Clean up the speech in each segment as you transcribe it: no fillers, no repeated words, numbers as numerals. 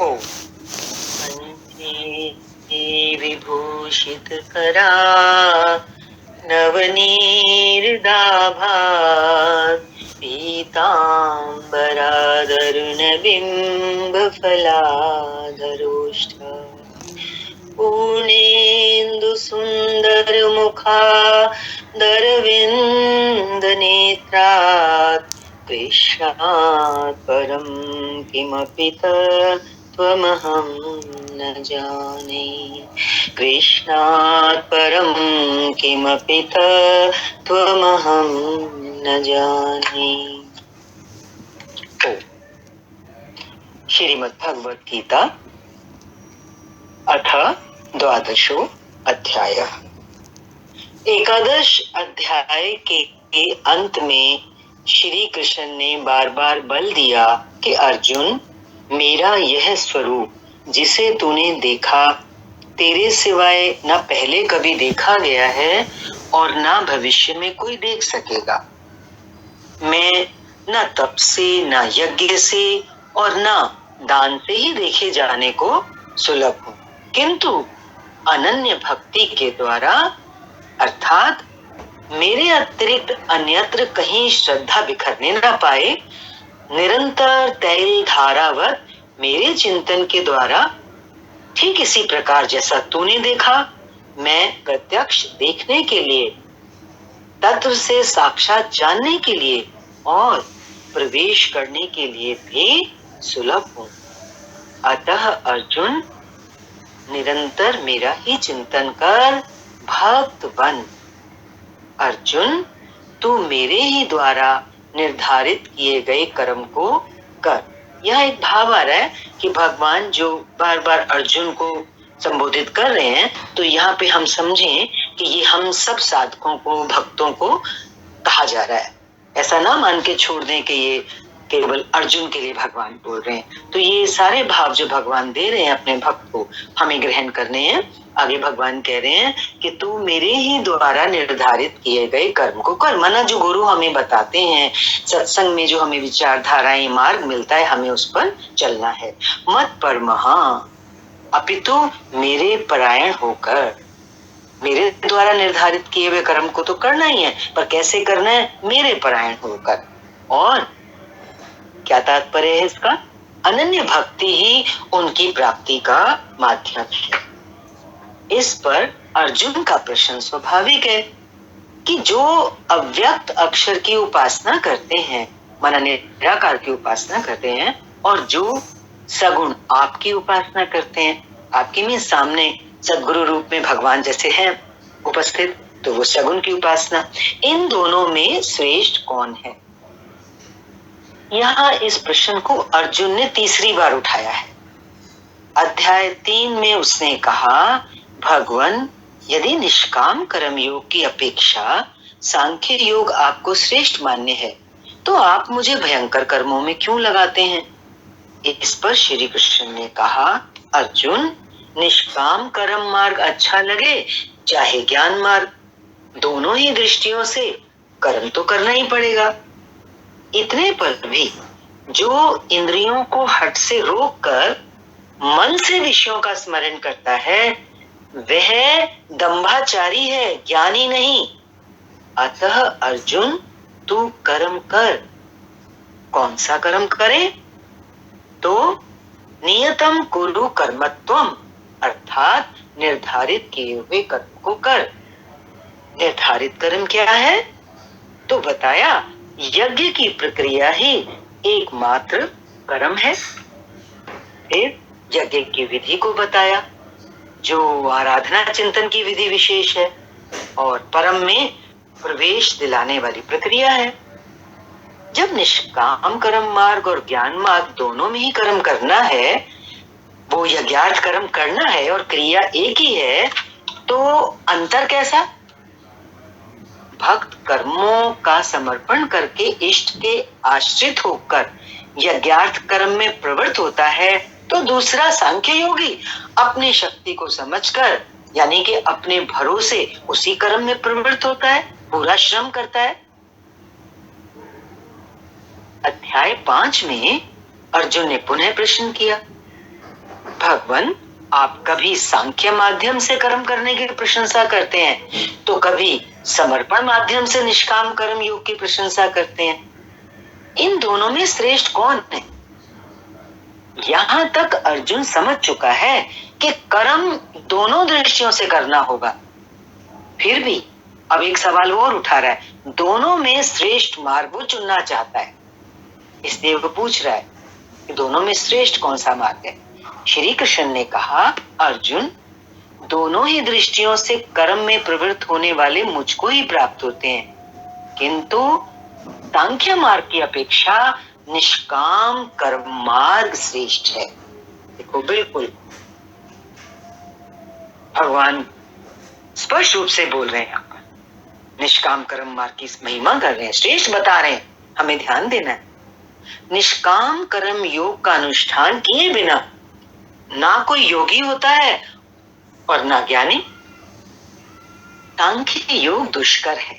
ओ विभूषित करा नवनीर्दाभा पीताम्बरादरुणबिम्ब फलाधरोष्ठ पूर्णेन्दु सुन्दर मुखा दरविन्द नेत्रात् कृष्णात् परं किमपि त्वमहं न जाने कृष्णात् परं किमपि त्वमहं न जाने। श्रीमद् भगवत गीता अथ द्वादशो अध्याय। एकादश अध्याय के अंत में श्री कृष्ण ने बार बार बल दिया कि अर्जुन, मेरा यह स्वरूप जिसे तूने देखा तेरे सिवाय न पहले कभी देखा गया है और न भविष्य में कोई देख सकेगा। मैं न तप से, न यज्ञ से और न दान से ही देखे जाने को सुलभ हूँ, किंतु अनन्य भक्ति के द्वारा अर्थात मेरे अतिरिक्त अन्यत्र कहीं श्रद्धा बिखरने न पाए, निरंतर तैल धारावत मेरे चिंतन के द्वारा ठीक इसी प्रकार जैसा तूने देखा, मैं प्रत्यक्ष देखने के लिए, तत्व से साक्षात जानने के लिए और प्रवेश करने के लिए भी सुलभ हूँ। अतः अर्जुन, निरंतर मेरा ही चिंतन कर भक्त बन। अर्जुन, तू मेरे ही द्वारा निर्धारित किए गए कर्म को कर। यह एक भाव आ रहा है कि भगवान जो बार बार अर्जुन को संबोधित कर रहे हैं, तो यहाँ पे हम समझें कि ये हम सब साधकों को, भक्तों को कहा जा रहा है। ऐसा ना मान के छोड़ दें कि ये केवल अर्जुन के लिए भगवान बोल रहे हैं। तो ये सारे भाव जो भगवान दे रहे हैं अपने भक्त को, हमें ग्रहण करने हैं। आगे भगवान कह रहे हैं कि तू मेरे ही द्वारा निर्धारित किए गए कर्म को कर। माना जो गुरु हमें बताते हैं, सत्संग में जो हमें विचारधाराएं, मार्ग मिलता है, हमें उस पर चलना है। मत परमहा अपितु मेरे परायण होकर, मेरे द्वारा निर्धारित किए हुए कर्म को तो करना ही है, पर कैसे करना है? मेरे परायण होकर। और क्या तात्पर्य है इसका? अनन्य भक्ति ही उनकी प्राप्ति का माध्यम है। इस पर अर्जुन का प्रश्न स्वाभाविक है कि जो अव्यक्त अक्षर की उपासना करते हैं, माना निराकार की उपासना करते हैं, और जो सगुण आपकी उपासना करते हैं, आपके में सामने सद्गुरु रूप में भगवान जैसे हैं उपस्थित, तो वो सगुण की उपासना, इन दोनों में श्रेष्ठ कौन है? यहाँ इस प्रश्न को अर्जुन ने तीसरी बार उठाया है। अध्याय 3 में उसने कहा, भगवान, यदि निष्काम कर्म योग की अपेक्षा सांख्य योग आपको श्रेष्ठ मान्य है, तो आप मुझे भयंकर कर्मों में क्यों लगाते हैं? इस पर श्री कृष्ण ने कहा, अर्जुन, निष्काम कर्म मार्ग अच्छा लगे चाहे ज्ञान मार्ग, दोनों ही दृष्टियों से कर्म तो करना ही पड़ेगा। इतने पर भी जो इंद्रियों को हठ से रोककर मन से विषयों का स्मरण करता है, वह दंभाचारी है, ज्ञानी नहीं। अतः अर्जुन, तू कर्म कर। कौन सा कर्म करे? तो नियतम कुरु कर्मत्वम, अर्थात निर्धारित किए हुए कर्म को कर। निर्धारित कर्म क्या है? तो बताया, यज्ञ की प्रक्रिया ही एकमात्र कर्म है। फिर यज्ञ की विधि को बताया, जो आराधना चिंतन की विधि विशेष है और परम में प्रवेश दिलाने वाली प्रक्रिया है। जब निष्काम कर्म मार्ग और ज्ञान मार्ग दोनों में ही कर्म करना है, वो यज्ञार्थ कर्म करना है और क्रिया एक ही है, तो अंतर कैसा? भक्त कर्मों का समर्पण करके इष्ट के आश्रित होकर यज्ञार्थ कर्म में प्रवृत्त होता है, तो दूसरा सांख्य योगी अपनी शक्ति को समझकर, यानी कि अपने भरोसे उसी कर्म में प्रवृत्त होता है, पूरा श्रम करता है। अध्याय 5 में अर्जुन ने पुनः प्रश्न किया, भगवान, आप कभी सांख्य माध्यम से कर्म करने की प्रशंसा करते हैं तो कभी समर्पण माध्यम से निष्काम कर्म योग की प्रशंसा करते हैं। इन दोनों में श्रेष्ठ कौन है? यहां तक अर्जुन समझ चुका है कि कर्म दोनों दृष्टियों से करना होगा। फिर भी अब एक सवाल और उठा रहा है, दोनों में श्रेष्ठ मार्ग वो चुनना चाहता है, इसलिए वो पूछ रहा है कि दोनों में श्रेष्ठ कौन सा मार्ग है। श्री कृष्ण ने कहा, अर्जुन, दोनों ही दृष्टियों से कर्म में प्रवृत्त होने वाले मुझको ही प्राप्त होते हैं, किंतु सांख्य मार्ग की अपेक्षा निष्काम कर्म मार्ग श्रेष्ठ है। देखो, बिल्कुल भगवान स्पष्ट रूप से बोल रहे हैं, यहाँ पर निष्काम कर्म मार्ग की महिमा कर रहे हैं, श्रेष्ठ बता रहे हैं, हमें ध्यान देना है। निष्काम कर्म योग का अनुष्ठान किए बिना ना कोई योगी होता है और ना ज्ञानी। सांख्य योग दुष्कर है,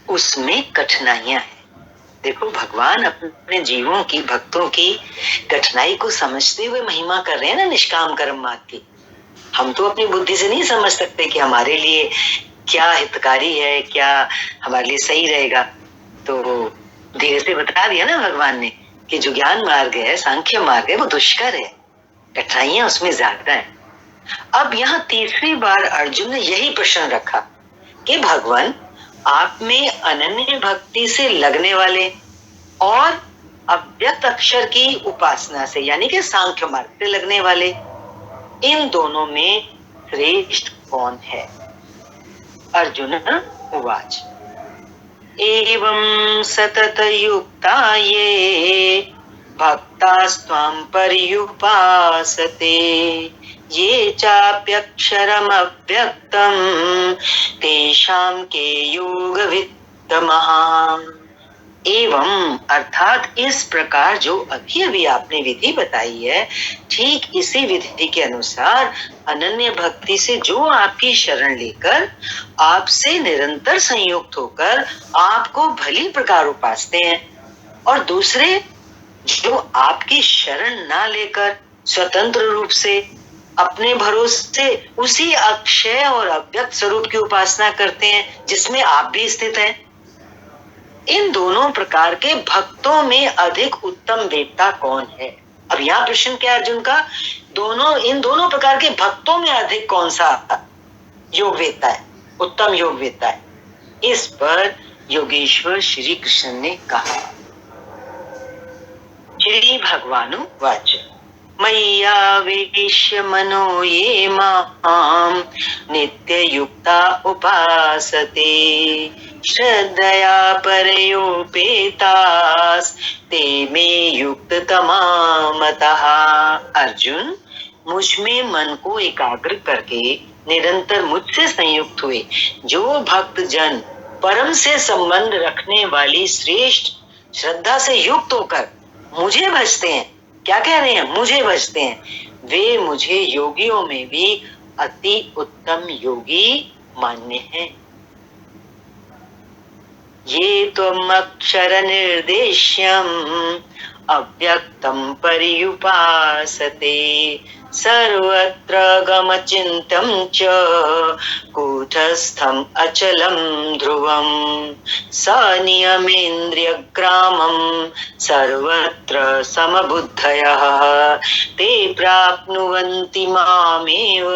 उसमें कठिनाइयां हैं। देखो, भगवान अपने जीवों की, भक्तों की कठिनाई को समझते हुए महिमा कर रहे हैं ना निष्काम कर्म मार्ग की। हम तो अपनी बुद्धि से नहीं समझ सकते कि हमारे लिए क्या हितकारी है, क्या हमारे लिए सही रहेगा। तो धीरे से बता दिया ना भगवान ने कि जो ज्ञान मार्ग है, सांख्य मार्ग है, वो दुष्कर है, कठिनाइयां उसमें ज्यादा है। अब यहाँ तीसरी बार अर्जुन ने यही प्रश्न रखा कि भगवान, आप में अनन्य भक्ति से लगने वाले और अव्यक्त अक्षर की उपासना से, यानी कि सांख्य मार्ग से लगने वाले, इन दोनों में श्रेष्ठ कौन है? अर्जुन उवाच, एवं सतत युक्ता ये भक्तास्त्वां पर्युपासते, ये चाप्यक्षरम अव्यक्तम तेषां के योगवित्तमः। एवं अर्थात इस प्रकार जो अभी अभी आपने विधि बताई है, ठीक इसी विधि के अनुसार अनन्य भक्ति से जो आपकी शरण लेकर आपसे निरंतर संयुक्त होकर आपको भली प्रकार उपासते हैं, और दूसरे जो आपकी शरण ना लेकर स्वतंत्र रूप से अपने भरोसे उसी अक्षय और अव्यक्त स्वरूप की उपासना करते हैं जिसमें आप भी स्थित हैं। इन दोनों प्रकार के भक्तों में अधिक उत्तम वेत्ता कौन है? अब यहाँ प्रश्न क्या है अर्जुन का, इन दोनों प्रकार के भक्तों में अधिक कौन सा योग वेत्ता है, उत्तम योग वेत्ता है? इस पर योगेश्वर श्री कृष्ण ने कहा, श्री भगवानुवाच, मय्यावेश्य मनो ये मां नित्ययुक्ता उपासते, श्रद्धया परयोपेतास ते मे युक्ततमा मतः। अर्जुन, मुझ में मन को एकाग्र करके निरंतर मुझसे संयुक्त हुए जो भक्त जन परम से संबंध रखने वाली श्रेष्ठ श्रद्धा से युक्त होकर मुझे भजते हैं, क्या कह रहे हैं, मुझे भजते हैं, वे मुझे योगियों में भी अति उत्तम योगी मान्य हैं। ये त्वम् अक्षर निर्देश्यम अव्यक्तम पर्युपासते, सर्वत्र गमचिन्तं च कूटस्थं अचलं ध्रुवं, सनियमेन्द्रियग्रामं सर्वत्र समबुद्धयः ते प्राप्नुवन्ति मामेव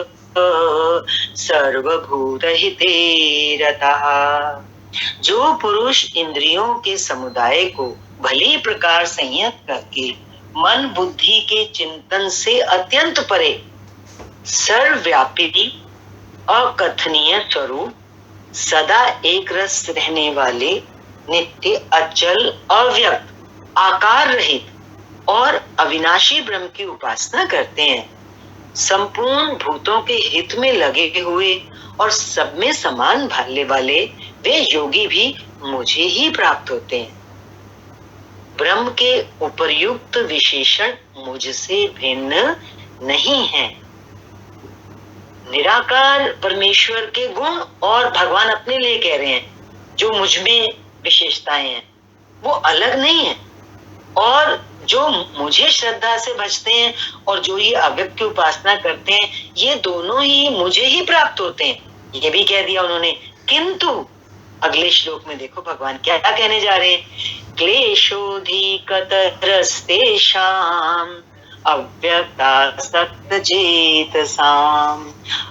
सर्वभूतहिते रतः। जो पुरुष इंद्रियों के समुदाय को भली प्रकार संयत करके मन बुद्धि के चिंतन से अत्यंत परे सर्वव्यापी अकथनीय स्वरूप सदा एक रस रहने वाले नित्य अचल अव्यक्त आकार रहित और अविनाशी ब्रह्म की उपासना करते हैं, संपूर्ण भूतों के हित में लगे हुए और सब में समान भालने वाले वे योगी भी मुझे ही प्राप्त होते हैं। ब्रह्म के उपर्युक्त विशेषण मुझसे भिन्न नहीं है। निराकार परमेश्वर के गुण और भगवान अपने लिए कह रहे हैं जो मुझ में विशेषताएं हैं वो अलग नहीं है, और जो मुझे श्रद्धा से भजते हैं और जो ये अव्यक्त की उपासना करते हैं, ये दोनों ही मुझे ही प्राप्त होते हैं, ये भी कह दिया उन्होंने। किंतु अगले श्लोक में देखो भगवान क्या कहने जा रहे हैं, क्लेशोऽधिकतरस्तेषाम् अव्यक्तासक्तचेतसाम्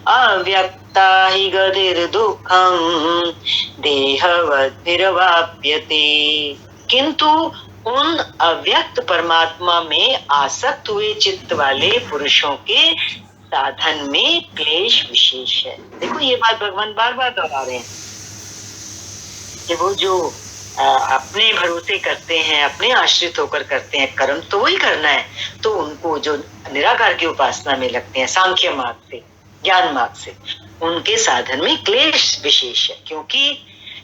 अव्यक्ता हि गतिर्दुःखम् देहवद्भिरवाप्यते। किंतु उन अव्यक्त परमात्मा में आसक्त हुए चित्त वाले पुरुषों के साधन में क्लेश विशेष है। देखो ये बात भगवान बार बार दोहरा रहे हैं कि वो जो अपने भरोसे करते हैं, अपने आश्रित होकर करते हैं कर्म, तो वही करना है, तो उनको जो निराकार की उपासना में लगते हैं सांख्य मार्ग से, ज्ञान मार्ग से, उनके साधन में क्लेश विशेष है। क्योंकि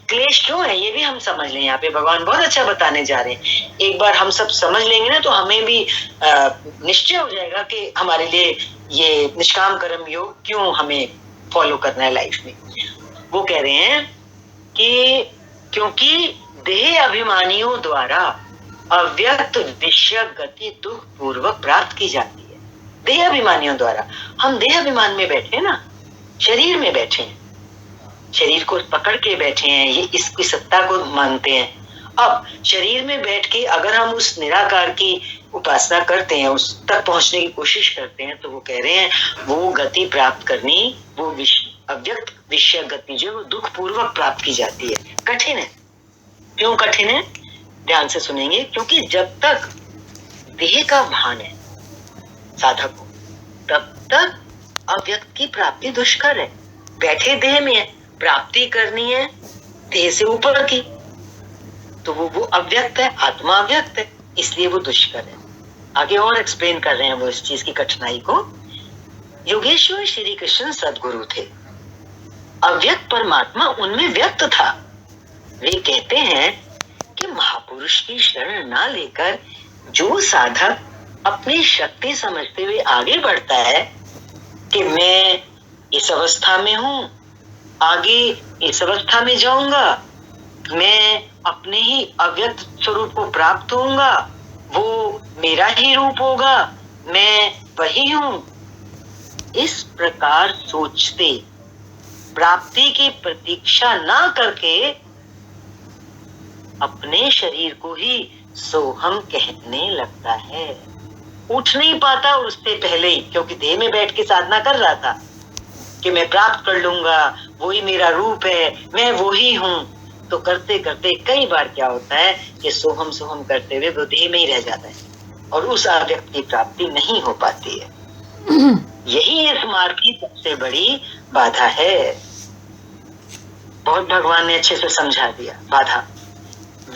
क्लेश क्यों है ये भी हम समझ लें, यहाँ पे भगवान बहुत अच्छा बताने जा रहे हैं। एक बार हम सब समझ लेंगे ना तो हमें भी निश्चय हो जाएगा कि हमारे लिए ये निष्काम कर्म योग क्यों हमें फॉलो करना है लाइफ में। वो कह रहे हैं कि क्योंकि देह अभिमानियों द्वारा अव्यक्त विषय गति दुख पूर्वक प्राप्त की जाती है। देह अभिमानियों द्वारा, हम देह अभिमान में बैठे ना, शरीर में बैठे हैं, शरीर को पकड़ के बैठे हैं, ये इसकी सत्ता को मानते हैं। अब शरीर में बैठ के अगर हम उस निराकार की उपासना करते हैं, उस तक पहुंचने की कोशिश करते हैं, तो वो कह रहे हैं वो गति प्राप्त करनी, वो अव्यक्त विषय गति जो वो दुख पूर्वक प्राप्त की जाती है। कठिन है। क्यों कठिन है? ध्यान से सुनेंगे। क्योंकि जब तक देह का भान है साधक को, तब तक अव्यक्त की प्राप्ति दुष्कर है। बैठे देह में है, प्राप्ति करनी है देह से ऊपर की, तो वो अव्यक्त है, आत्मा अव्यक्त है, इसलिए वो दुष्कर है। आगे और एक्सप्लेन कर रहे हैं वो इस चीज की कठिनाई को। योगेश्वर श्री कृष्ण सद्गुरु थे, अव्यक्त परमात्मा उनमें व्यक्त था। वे कहते हैं कि महापुरुष की शरण ना लेकर जो साधक अपनी शक्ति समझते हुए आगे बढ़ता है कि मैं इस अवस्था में हूं, आगे इस अवस्था में जाऊंगा, मैं अपने ही अव्यक्त स्वरूप को प्राप्त होऊंगा, वो मेरा ही रूप होगा, मैं वही हूं, इस प्रकार सोचते प्राप्ति की प्रतीक्षा ना करके अपने शरीर को ही सोहम कहने लगता है। उठ नहीं पाता उससे पहले ही, क्योंकि देह में बैठ के साधना कर रहा था कि मैं प्राप्त कर लूंगा, वही मेरा रूप है, मैं वही हूं। तो करते करते कई बार क्या होता है कि सोहम सोहम करते हुए वो देह में ही रह जाता है और उस अव्यक्त की प्राप्ति नहीं हो पाती है। यही इस मार्ग की सबसे बड़ी बाधा है। बहुत भगवान ने अच्छे से समझा दिया। बाधा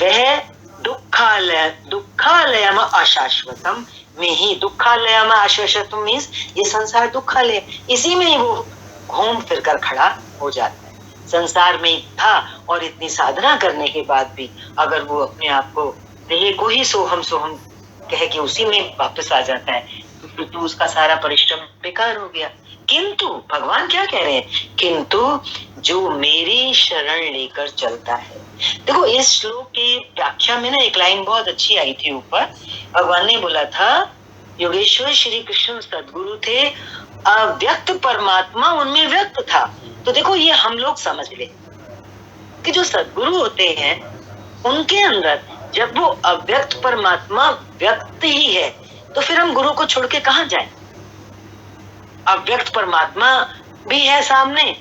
वह दुखालयम अशाश्वतम में ही, दुखालयम अशाश्वतम मीन्स ये संसार दुखालय, इसी में ही वो घूम फिर कर खड़ा हो जाता है। संसार में ही था और इतनी साधना करने के बाद भी अगर वो अपने आप को देह को ही सोहम सोहम कह के उसी में वापस आ जाता है तो उसका सारा परिश्रम बेकार हो गया। किंतु भगवान क्या कह रहे हैं? किंतु जो मेरी शरण लेकर चलता है। देखो इस श्लोक की व्याख्या में ना एक लाइन बहुत अच्छी आई थी ऊपर। भगवान ने बोला था योगेश्वर श्री कृष्ण सद्गुरु थे, अव्यक्त परमात्मा उनमें व्यक्त था। तो देखो ये हम लोग समझ ले कि जो सद्गुरु होते हैं उनके अंदर जब वो अव्यक्त परमात्मा व्यक्त ही है तो फिर हम गुरु को छोड़ के कहां जाएं? अव्यक्त परमात्मा भी है सामने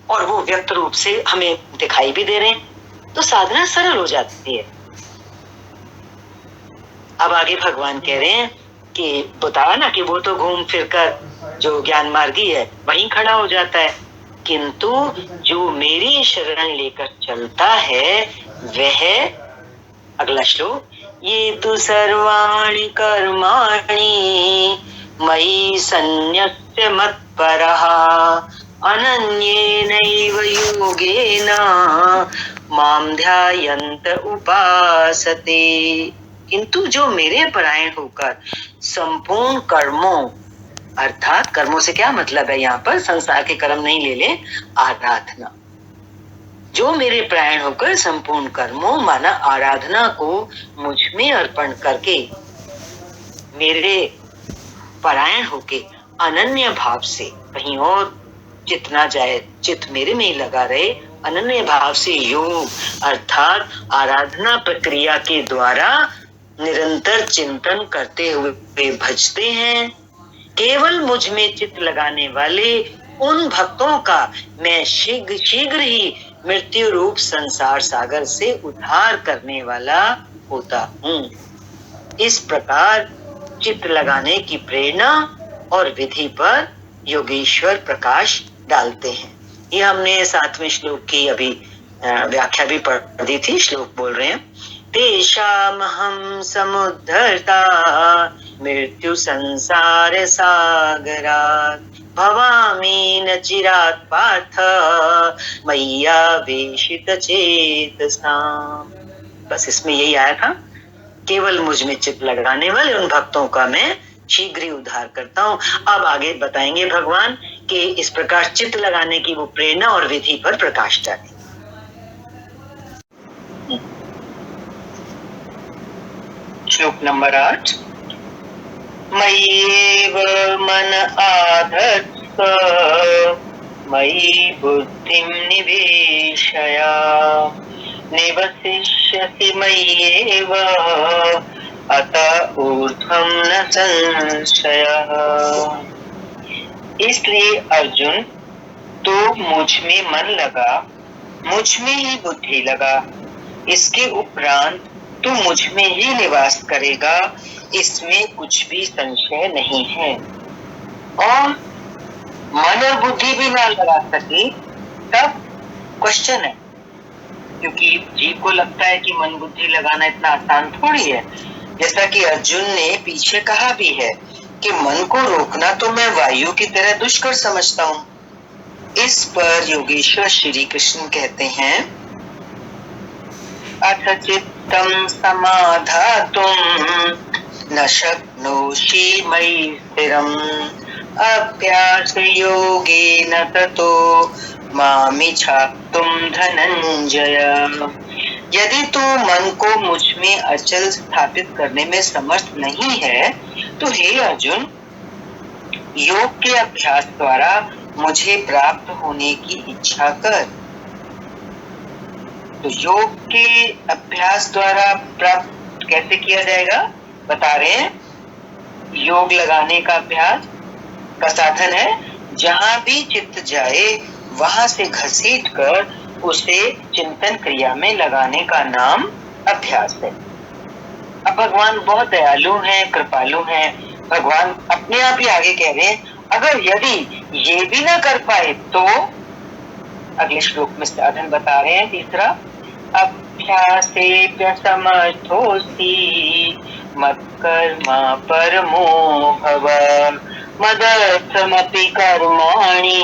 और वो व्यक्त रूप से हमें दिखाई भी दे रहे हैं, तो साधना सरल हो जाती है। अब आगे भगवान कह रहे हैं कि बताया ना कि वो तो घूम फिर कर जो ज्ञान मार्गी है वहीं खड़ा हो जाता है, किंतु जो मेरी शरण लेकर चलता है वह, अगला श्लोक, ये तो सर्वाणि कर्माणि मयि सन्न्यस्य मत्परः अनन्येनैव योगेन मां ध्यायन्त उपासते। किंतु जो मेरे परायण होकर संपूर्ण कर्मों, अर्थात कर्मों से क्या मतलब है यहाँ पर, संसार के कर्म नहीं ले ले, आराधना, जो मेरे प्राण होकर संपूर्ण कर्मों माना आराधना को मुझ में अर्पण करके मेरे परायण होके अनन्य भाव से कहीं और चित ना जाए, चित मेरे में ही लगा रहे, अनन्य भाव से योग अर्थात आराधना प्रक्रिया के द्वारा निरंतर चिंतन करते हुए भजते हैं। केवल मुझ में चित लगाने वाले उन भक्तों का मैं शीघ्र शीघ्र ही मृत्यु रूप संसार सागर से उद्धार करने वाला होता हूँ। इस प्रकार चित्त लगाने की प्रेरणा और विधि पर योगेश्वर प्रकाश डालते हैं। ये हमने 7वें श्लोक की अभी व्याख्या भी पढ़ दी थी। श्लोक बोल रहे हैं, तेषामहं समुद्धर्ता मृत्यु संसार सागरात् भवामि न चिरात् पार्थ मय्यावेशित चेतसाम्। बस इसमें यही आया था, केवल मुझ में चित्त लगाने वाले उन भक्तों का मैं शीघ्र ही उद्धार करता हूँ। अब आगे बताएंगे भगवान कि इस प्रकार चित्त लगाने की वो प्रेरणा और विधि पर प्रकाश डालें। श्लोक नंबर 8, मय्येव मन आधत्स्व मयि बुद्धिं निवेशय निवसिष्यसि मय्येव अतः ऊर्ध्वं न संशयः। इसलिए अर्जुन, तो मुझ में मन लगा, मुझ में ही बुद्धि लगा, इसके उपरांत तू मुझ में ही निवास करेगा, इसमें कुछ भी संशय नहीं है। और मन और बुद्धि भी ना लगा सके तब क्वेश्चन है, क्योंकि जीव को लगता है कि मन बुद्धि लगाना इतना आसान थोड़ी है। जैसा कि अर्जुन ने पीछे कहा भी है कि मन को रोकना तो मैं वायु की तरह दुष्कर समझता हूँ। इस पर योगेश्वर श्री कृष्ण कहते हैं, अथ चित्तं समाधातुं न शक्नोषि मयि स्थिरम् अभ्यास योगेन ततो मामिच्छाप्तुं धनंजय। यदि तू मन को मुझ में अचल स्थापित करने में समर्थ नहीं है तो हे अर्जुन, योग के अभ्यास द्वारा मुझे प्राप्त होने की इच्छा कर। तो योग के अभ्यास द्वारा प्राप्त कैसे किया जाएगा बता रहे हैं। योग लगाने का अभ्यास का साधन है, जहां भी चित्त जाए वहां से घसीट कर उसे चिंतन क्रिया में लगाने का नाम अभ्यास है। अब भगवान बहुत दयालु हैं, कृपालु हैं। भगवान अपने आप ही आगे कह रहे हैं, अगर यदि ये भी ना कर पाए तो अगले श्लोक में साधन बता रहे हैं तीसरा, अभ्यासे समर्थोऽसि मत्कर्मा परमो भव मदर्थमपि कर्माणि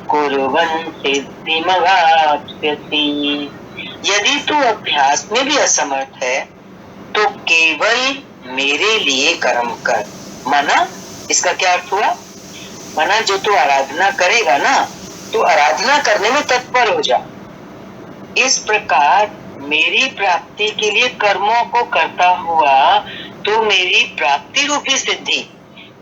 कुर्वन् सिद्धिमवाप्स्यसि। यदि तू अभ्यास में भी असमर्थ है तो केवल मेरे लिए कर्म कर। माना, इसका क्या अर्थ हुआ? माना जो तू आराधना करेगा ना, तो आराधना करने में तत्पर हो जा। इस प्रकार मेरी प्राप्ति के लिए कर्मों को करता हुआ तो मेरी प्राप्ति रूपी सिद्धि,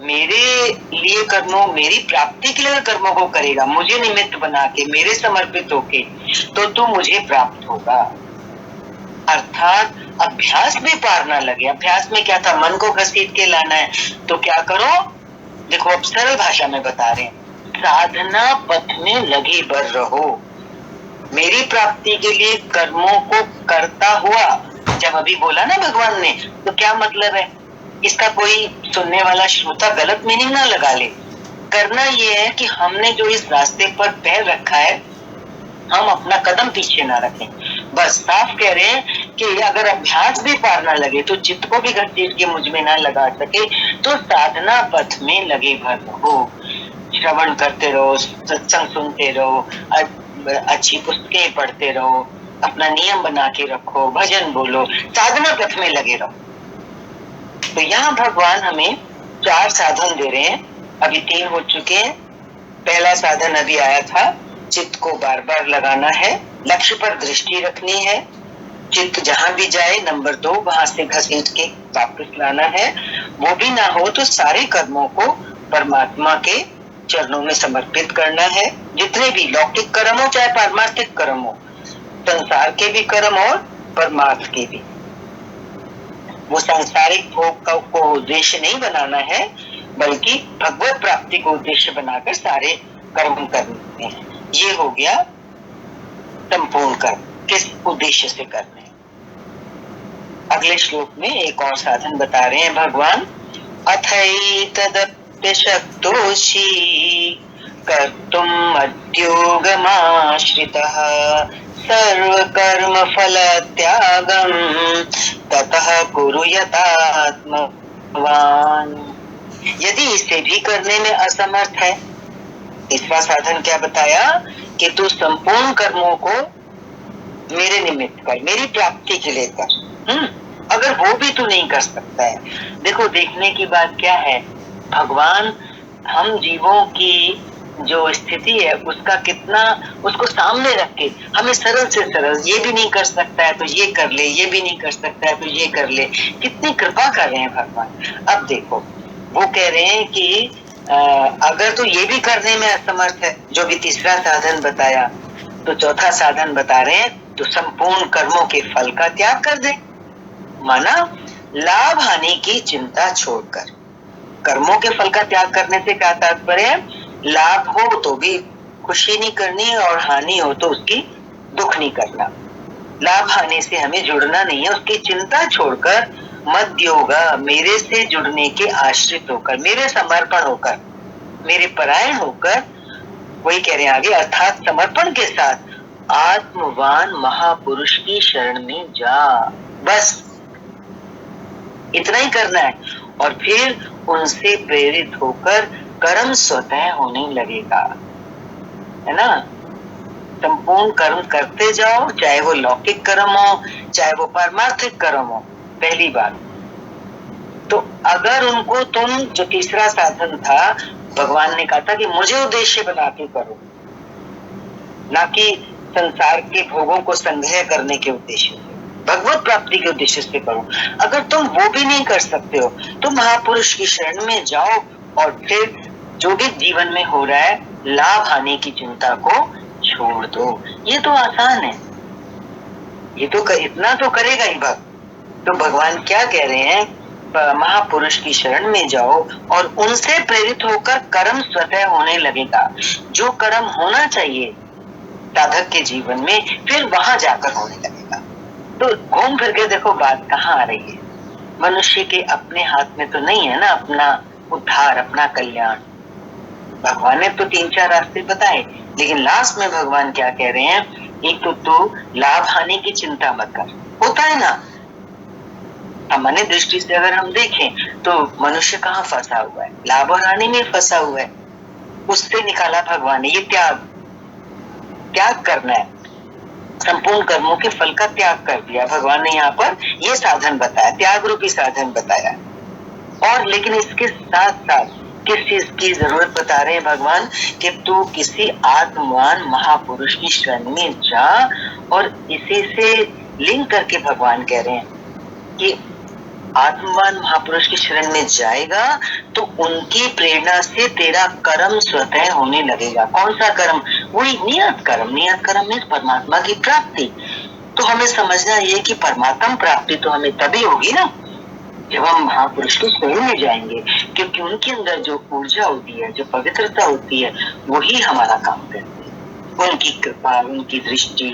मेरे लिए कर्मों, मेरी प्राप्ति के लिए कर्मों को करेगा, मुझे निमित्त बना के, मेरे समर्पित होके, तो तू मुझे प्राप्त होगा। अर्थात अभ्यास में पार ना लगे। अभ्यास में क्या था? मन को घसीट के लाना है। तो क्या करो? देखो, अब सरल भाषा में बता रहे हैं, साधना पथ में लगे बर रहो। मेरी प्राप्ति के लिए कर्मों को करता हुआ, जब अभी बोला ना भगवान ने, तो क्या मतलब है? इसका कोई सुनने वाला श्रोता गलत मीनिंग ना लगा ले। करना ये है कि हमने जो इस रास्ते पर पैर रखा है, हम अपना कदम पीछे ना रखें। बस साफ कह रहे हैं कि अगर अभ्यास भी पार ना लगे, तो चित्त को भी घसीट के मुझ में ना लगा सके, तो साधना पथ में लगे भर रहो। श्रवण करते रहो, सत्संग सुनते रहो, अच्छी पुस्तकें पढ़ते रहो, अपना नियम बना के रखो, भजन बोलो, साधना पथ में लगे रहो। तो यहाँ भगवान हमें 4 साधन दे रहे हैं। अभी 3 हो चुके हैं। पहला साधन अभी आया था, चित्त को बार बार लगाना है, लक्ष्य पर दृष्टि रखनी है। चित्त जहां भी जाए, नंबर 2 वहां से घसीट के वापस लाना है। वो भी ना हो तो सारे कर्मों को परमात्मा के चरणों में समर्पित करना है। जितने भी लौकिक कर्म हो चाहे पारमार्थिक कर्म हो, संसार के भी कर्म और परमार्थ के भी, वो सांसारिक भोग का को उद्देश्य नहीं बनाना है, बल्कि भगवत प्राप्ति को उद्देश्य बनाकर सारे कर्म करने हैं। ये हो गया संपूर्ण कर्म किस उद्देश्य से करने। अगले श्लोक में एक और साधन बता रहे हैं भगवान। अथैतदप्य शक्तोषि कर्तुम् मद्योगमाश्रितः सर्वकर्म फल त्यागम ततः कुरु यतात्मवान। यदि इसे भी करने में असमर्थ है, तीसरा साधन क्या बताया कि तू संपूर्ण कर्मों को मेरे निमित्त कर, मेरी प्राप्ति के लिए कर। अगर वो भी तू नहीं कर सकता है, देखो देखने की बात क्या है, भगवान हम जीवों की जो स्थिति है उसका कितना, उसको सामने रख के हमें सरल से सरल, ये भी नहीं कर सकता है तो ये कर ले, ये भी नहीं कर सकता है तो ये कर ले, कितनी कृपा कर रहे हैं भगवान। अब देखो वो कह रहे हैं कि अगर तो ये भी करने में असमर्थ है, जो भी तीसरा साधन बताया, तो चौथा साधन बता रहे हैं तो संपूर्ण कर्मों के फल का त्याग कर दे। माना लाभ हानि की चिंता छोड़कर। कर्मों के फल का त्याग करने से क्या तात्पर्य है, लाभ हो तो भी खुशी नहीं करनी और हानि हो तो उसकी दुख नहीं करना। लाभ हानि से हमें जुड़ना नहीं है, उसकी चिंता छोड़कर मद्योगा, मेरे से जुड़ने के आश्रित होकर, मेरे समर्पण होकर, मेरे परायण होकर, वही कह रहे हैं आगे, अर्थात समर्पण के साथ आत्मवान महापुरुष की शरण में जा। बस इतना ही करना है और फिर उनसे प्रेरित होकर कर्म स्वतः होने लगेगा, है ना। संपूर्ण कर्म करते जाओ, चाहे वो लौकिक कर्म हो चाहे वो पारमार्थिक कर्म हो। पहली बात तो अगर उनको तुम, जो तीसरा साधन था, भगवान ने कहा था कि मुझे उद्देश्य बना के करो, ना कि संसार के भोगों को संग्रह करने के उद्देश्य से, भगवत प्राप्ति के उद्देश्य से करो। अगर तुम वो भी नहीं कर सकते हो तो महापुरुष की शरण में जाओ और फिर जो भी जीवन में हो रहा है लाभ हानि की चिंता को छोड़ दो। ये तो आसान है, ये तो इतना तो करेगा ही भक्त। तो भगवान क्या कह रहे हैं, महापुरुष की शरण में जाओ और उनसे प्रेरित होकर कर्म स्वतः होने लगेगा। जो कर्म होना चाहिए साधक के जीवन में, फिर वहां जाकर होने लगेगा। तो घूम फिर के देखो बात कहाँ आ रही है, मनुष्य के अपने हाथ में तो नहीं है ना अपना उद्धार, अपना कल्याण। भगवान ने तो 3-4 रास्ते बताए, लेकिन लास्ट में भगवान क्या कह रहे हैं, एक तो तू लाभ हानि की चिंता मत कर। होता है ना, सामान्य दृष्टि से अगर हम देखें तो मनुष्य कहाँ फंसा हुआ है, लाभ और हानि में फंसा हुआ है। उससे निकाला भगवान ने, ये त्याग करना है, संपूर्ण कर्मों के फल का त्याग कर दिया भगवान ने। यहाँ पर ये साधन बताया, त्याग रूपी साधन बताया। और लेकिन इसके साथ साथ किस चीज की जरूरत बता रहे हैं भगवान, कि तू किसी आत्मवान महापुरुष की शरण में जा। और इसी से लिंक करके भगवान कह रहे हैं कि आत्मवान महापुरुष की शरण में जाएगा तो उनकी प्रेरणा से तेरा कर्म स्वतः होने लगेगा। कौन सा कर्म, वही नियत कर्म। नियत कर्म में परमात्मा की प्राप्ति। तो हमें समझना ये कि परमात्मा प्राप्ति तो हमें तभी होगी ना जब हम महापुरुष की शरण में जाएंगे, क्योंकि उनके अंदर जो ऊर्जा होती है, जो पवित्रता होती है, वही हमारा काम करती है। उनकी कृपा, उनकी दृष्टि,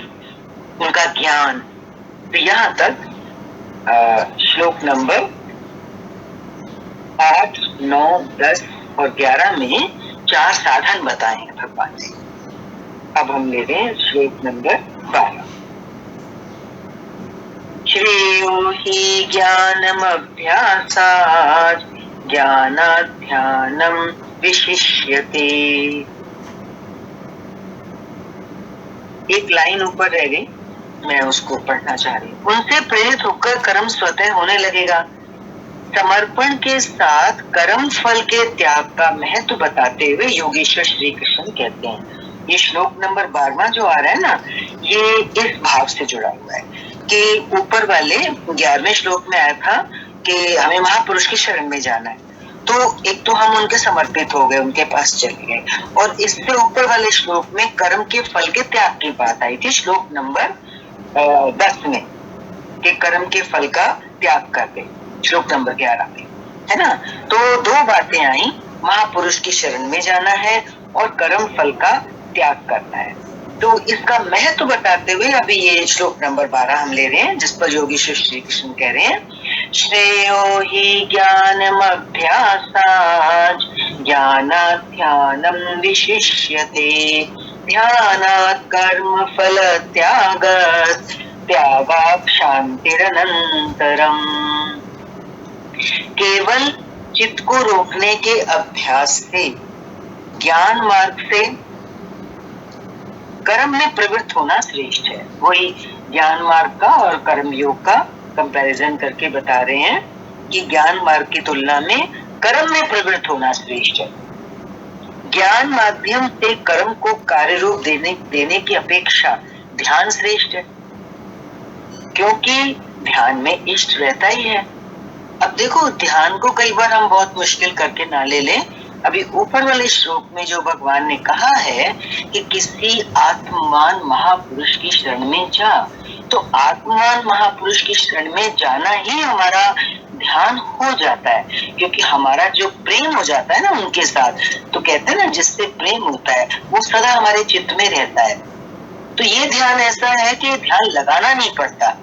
उनका ज्ञान। तो यहाँ तक श्लोक नंबर 8, 9, 10 और 11 में 4 साधन बताए हैं भगवान ने। अब हम ले रहे हैं श्लोक नंबर 12। श्रेयो हि ज्ञानम अभ्यासात् ज्ञानाध्यानम विशिष्यते। एक लाइन ऊपर रह गई, मैं उसको पढ़ना चाह रही हूँ। उनसे प्रेरित होकर कर्म स्वतः होने लगेगा। समर्पण के साथ कर्म फल के त्याग का महत्व बताते हुए योगेश्वर श्री कृष्ण कहते हैं, ये श्लोक नंबर 12वां जो आ रहा है ना, ये इस भाव से जुड़ा हुआ है कि ऊपर वाले 11वें श्लोक में आया था कि हमें महापुरुष की शरण में जाना है, तो एक तो हम उनके समर्पित हो गए, उनके पास चले गए, और इससे ऊपर वाले श्लोक में कर्म के फल के त्याग की बात आई थी, श्लोक नंबर 10 में, कि कर्म के फल का त्याग कर दे, श्लोक नंबर 11 में, है ना। तो दो बातें आई, महापुरुष की शरण में जाना है और कर्म फल का त्याग करना है। तो इसका महत्व बताते हुए अभी ये श्लोक नंबर 12 हम ले रहे हैं, जिस पर योगी श्री कृष्ण कह रहे हैं, श्रेयो हि ज्ञानमभ्यासात् ज्ञानात् ध्यानं विशिष्यते ध्यानात् कर्म फल त्यागात् त्यागात् शांतिरनंतरम। केवल चित्त को रोकने के अभ्यास से, ज्ञान मार्ग से कर्म में प्रवृत्त होना श्रेष्ठ है। वही ज्ञान मार्ग का और कर्म योग का कंपैरिजन करके बता रहे हैं कि ज्ञान मार्ग की तुलना में कर्म में प्रवृत्त होना श्रेष्ठ है। ज्ञान माध्यम से कर्म को कार्य रूप देने की अपेक्षा ध्यान श्रेष्ठ है, क्योंकि ध्यान में इष्ट रहता ही है। अब देखो, ध्यान को कई बार हम बहुत मुश्किल करके ना ले लें। अभी ऊपर वाले श्लोक में जो भगवान ने कहा है कि किसी आत्मवान महापुरुष की शरण में जा, तो आत्मवान महापुरुष की शरण में जाना ही हमारा ध्यान हो जाता है, क्योंकि हमारा जो प्रेम हो जाता है ना उनके साथ, तो कहते हैं ना जिससे प्रेम होता है वो सदा हमारे चित्त में रहता है। तो ये ध्यान ऐसा है कि ध्यान लगाना नहीं पड़ता,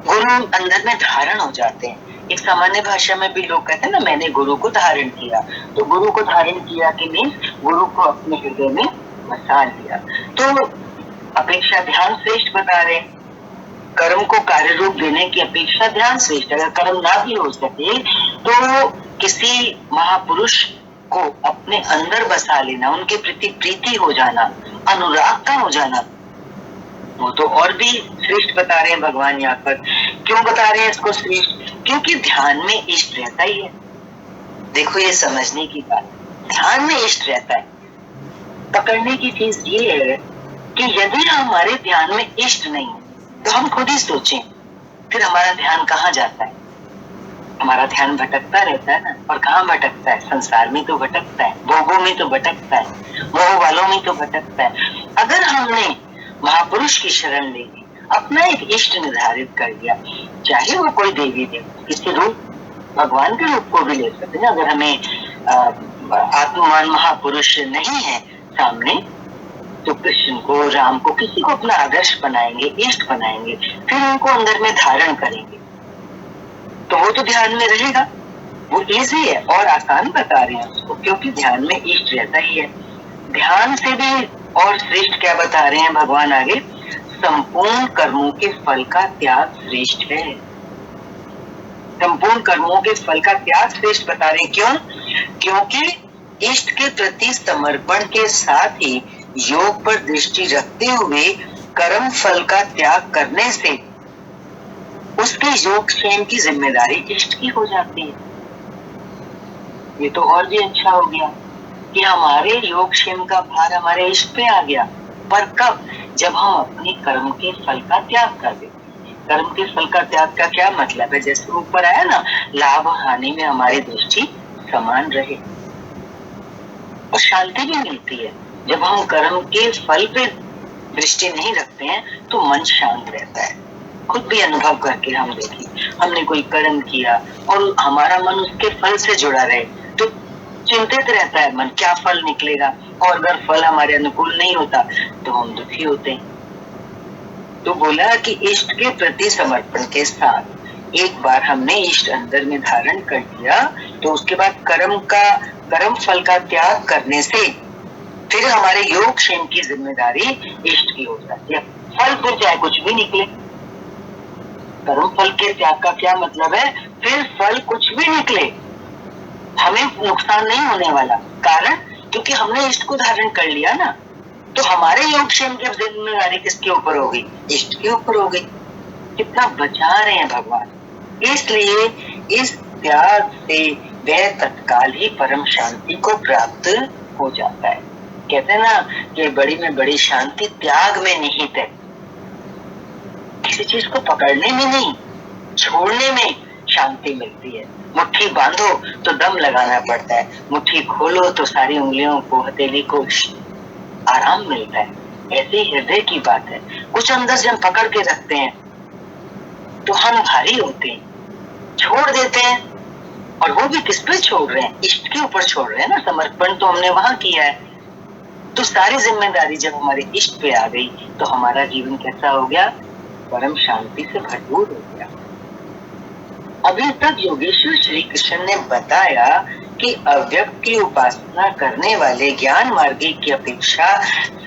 गुरु अंदर में धारण हो जाते हैं। एक सामान्य भाषा में भी लोग कहते हैं ना, मैंने गुरु को धारण किया, तो गुरु को धारण किया कि मीन्स गुरु को अपने हृदय में बसा लिया। तो अपेक्षा ध्यान श्रेष्ठ बता रहे, कर्म को कार्य रूप देने की अपेक्षा ध्यान श्रेष्ठ। अगर कर्म ना भी हो सके तो किसी महापुरुष को अपने अंदर बसा लेना, उनके प्रति प्रीति हो जाना, अनुराग का हो जाना, वो तो और भी श्रेष्ठ बता रहे हैं भगवान यहाँ पर। क्यों बता रहे हैं इसको श्रेष्ठ? क्योंकि ध्यान में इष्ट रहता ही है। देखो, ये समझने की बात, ध्यान में इष्ट रहता है। पकड़ने की चीज ये है कि यदि हमारे ध्यान में इष्ट नहीं तो हम खुद ही सोचें, फिर हमारा ध्यान कहाँ जाता है? हमारा ध्यान भटकता रहता है ना। और कहाँ भटकता है? संसार में तो भटकता है, भोगों में तो भटकता है, मोह वालों में तो भटकता है। अगर हमने महापुरुष की शरण लेगी, अपना एक इष्ट निर्धारित कर दिया, चाहे वो कोई देवी देव किसी रूप, भगवान के रूप को भी ले सकते हैं। अगर हमें आत्मवान महापुरुष नहीं है सामने, तो कृष्ण को, राम को, किसी को अपना आदर्श बनाएंगे, इष्ट बनाएंगे, फिर उनको अंदर में धारण करेंगे, तो वो तो ध्यान में रहेगा। वो इजी है और आसान बता रहे हैं उसको, क्योंकि ध्यान में इष्ट रहता ही है। ध्यान से भी और श्रेष्ठ क्या बता रहे हैं भगवान आगे? संपूर्ण कर्मों के फल का त्याग श्रेष्ठ है। संपूर्ण कर्मों के फल का त्याग श्रेष्ठ बता रहे हैं। क्यों? क्योंकि इष्ट के प्रति समर्पण के साथ ही योग पर दृष्टि रखते हुए कर्म फल का त्याग करने से उसके योगक्षेम की जिम्मेदारी इष्ट की हो जाती है। ये तो और भी अच्छा हो गया कि हमारे योगक्षेम का भार हमारे इष्ट पे आ गया। पर कब? जब हम अपने कर्म के फल का त्याग कर देते। कर्म के फल का त्याग का क्या मतलब है? जैसे ऊपर आया ना, लाभ और हानि में हमारी दृष्टि समान रहे और शांति भी मिलती है। जब हम कर्म के फल पे दृष्टि नहीं रखते हैं तो मन शांत रहता है। खुद भी अनुभव करके हम देखिए, हमने कोई कर्म किया और हमारा मन उसके फल से जुड़ा रहे तो चिंतित रहता है मन, क्या फल निकलेगा, और अगर फल हमारे अनुकूल नहीं होता तो हम दुखी होते हैं। तो बोला कि इष्ट के प्रति समर्पण के साथ एक बार हमने इष्ट अंदर में धारण कर दिया, तो उसके बाद कर्म फल का त्याग करने से फिर हमारे योगक्षेम की जिम्मेदारी इष्ट की हो जाती है। फल फिर चाहे कुछ भी निकले, कर्म फल के त्याग का क्या मतलब है? फिर फल कुछ भी निकले हमें नुकसान नहीं होने वाला। कारण? क्योंकि हमने इष्ट को धारण कर लिया ना, तो हमारे योगक्षेम की जिम्मेदारी किसके ऊपर होगी? इष्ट के ऊपर होगी। कितना बचा रहे हैं भगवान। इसलिए इस त्याग से वह तत्काल ही परम शांति को प्राप्त हो जाता है। कहते हैं ना कि बड़ी में बड़ी शांति त्याग में निहित है। किसी चीज को पकड़ने में नहीं, छोड़ने में शांति मिलती है। मुट्ठी बांधो तो दम लगाना पड़ता है, मुट्ठी खोलो तो सारी उंगलियों को, हथेली को आराम मिलता है। ऐसे हृदय की बात है। कुछ अंदर से हम पकड़ के रखते हैं तो हम भारी होते हैं, छोड़ देते हैं, और वो भी किस पे छोड़ रहे हैं? इष्ट के ऊपर छोड़ रहे हैं ना। समर्पण तो हमने वहां किया है, तो सारी जिम्मेदारी जब हमारे इष्ट पे आ गई तो हमारा जीवन कैसा हो गया? परम शांति से भरपूर हो गया। अभी तक योगेश्वर श्री कृष्ण ने बताया कि अव्यक्त की उपासना करने वाले ज्ञान मार्गी की अपेक्षा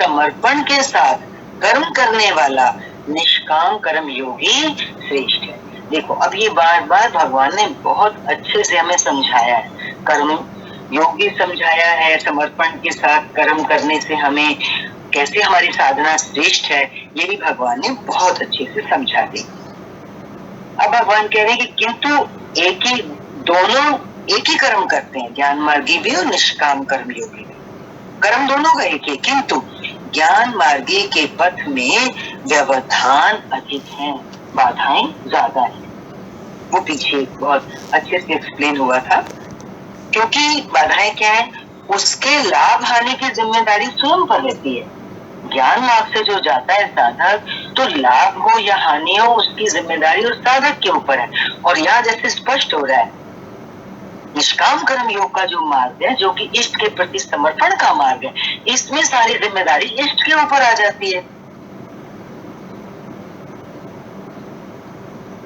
समर्पण के साथ कर्म करने वाला निष्काम कर्म योगी श्रेष्ठ है। देखो, अब ये बार बार भगवान ने बहुत अच्छे से हमें समझाया है। कर्म योगी समझाया है, समर्पण के साथ कर्म करने से हमें कैसे हमारी साधना श्रेष्ठ है, ये भी भगवान ने बहुत अच्छे से समझा दी। अब भगवान कह रहे हैं कि किंतु दोनों एक ही कर्म करते हैं, ज्ञान मार्गी भी और निष्काम कर्म योगी भी। कर्म दोनों का एक ही, किंतु ज्ञान मार्गी के पथ में व्यवधान अधिक हैं, बाधाएं ज्यादा हैं। वो पीछे बहुत अच्छे से एक्सप्लेन हुआ था। क्योंकि बाधाएं क्या है? उसके लाभ हानि की जिम्मेदारी स्वयं पर रहती है। ज्ञान मार्ग से जो जाता है साधक, तो लाभ हो या हानि हो उसकी जिम्मेदारी उस साधक के ऊपर है। और यहाँ जैसे स्पष्ट हो रहा है, निष्काम कर्म योग का जो मार्ग है, जो कि इष्ट के प्रति समर्पण का मार्ग है, इसमें सारी जिम्मेदारी इष्ट के ऊपर आ जाती है।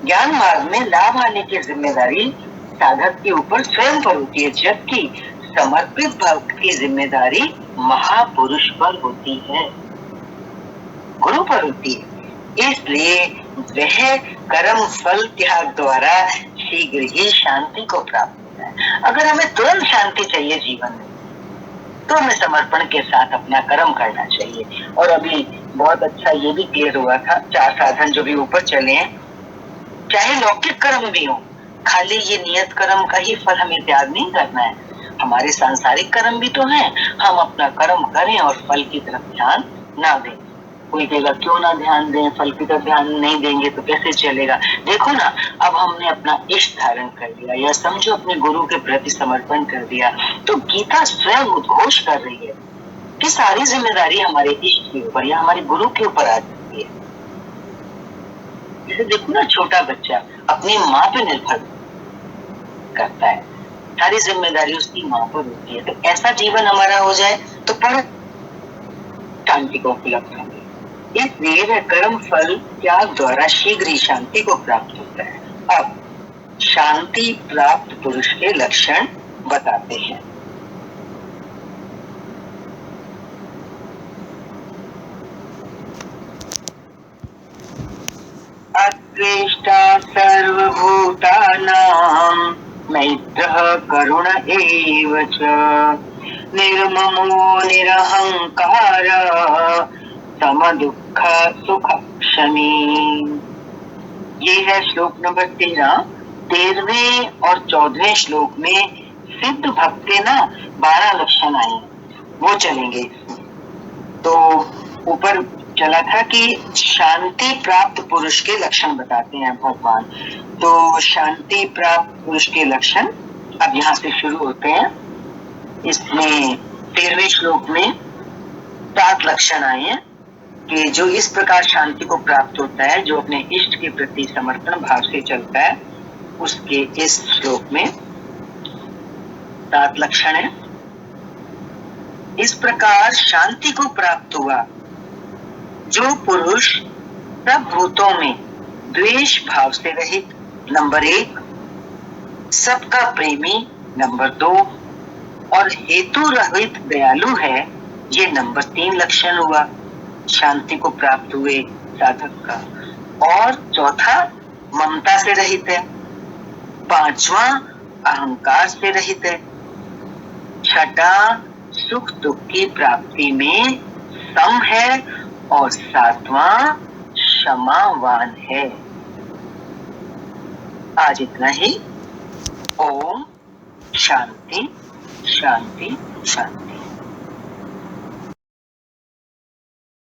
ज्ञान मार्ग में लाभ हानि की जिम्मेदारी साधक के ऊपर स्वयं पर होती है, जबकि समर्पित भक्त की जिम्मेदारी महापुरुष पर होती है, गुरु पर होती है। इसलिए वह कर्म फल त्याग द्वारा शीघ्र ही शांति को प्राप्त होता है। अगर हमें तुरंत शांति चाहिए जीवन में, तो हमें समर्पण के साथ अपना कर्म करना चाहिए। और अभी बहुत अच्छा ये भी क्लियर हुआ था, 4 साधन जो भी ऊपर चले हैं, चाहे लौकिक कर्म भी हो, खाली ये नियत कर्म का ही फल हमें त्याग नहीं करना है। हमारे सांसारिक कर्म भी तो हैं, हम अपना कर्म करें और फल की तरफ ध्यान ना दें। कोई कहेगा क्यों ना ध्यान दें, फल की तरफ ध्यान नहीं देंगे तो कैसे चलेगा? देखो ना, अब हमने अपना इष्ट धारण कर लिया, या समझो अपने गुरु के प्रति समर्पण कर दिया, तो गीता स्वयं उद्घोष कर रही है कि सारी जिम्मेदारी हमारे इष्ट के ऊपर या हमारे गुरु के ऊपर आ जाती है। जैसे देखो ना, छोटा बच्चा अपनी माँ पे निर्भर करता है, सारी जिम्मेदारी उसकी माँ पर होती है। तो ऐसा जीवन हमारा हो जाए तो पर शांति को उपलब्ध होंगे। इसलिए वह कर्म फल त्याग द्वारा शीघ्र ही शांति को प्राप्त होता है। अब शांति प्राप्त पुरुष के लक्षण बताते हैं। अद्वेष्टा सर्वभूतानां मैत्रः करुण एव च, निर्ममो निरहंकार समदुःख सुख क्षमी। ये है श्लोक नंबर 13। 13वें और 14वें श्लोक में सिद्ध भक्त के ना 12 लक्षण आए, वो चलेंगे। तो ऊपर चला था कि शांति प्राप्त पुरुष के लक्षण बताते हैं भगवान। तो शांति प्राप्त पुरुष के लक्षण अब यहाँ से शुरू होते हैं। इसमें 13वें श्लोक में 7 लक्षण आए हैं कि जो इस प्रकार शांति को प्राप्त होता है, जो अपने इष्ट के प्रति समर्पण भाव से चलता है, उसके इस श्लोक में 7 लक्षण है। इस प्रकार शांति को प्राप्त हुआ जो पुरुष सब भूतों में द्वेष भाव से रहित, नंबर 1, सबका प्रेमी, नंबर 2, और हेतु रहित दयालु है, ये नंबर 3 लक्षण हुआ शांति को प्राप्त हुए साधक का। और चौथा ममता से रहित है, 5वां अहंकार से रहित है, 6वां सुख दुख की प्राप्ति में सम है, और 7वां क्षमावान है। आज इतना ही। ओम शांति शांति शांति।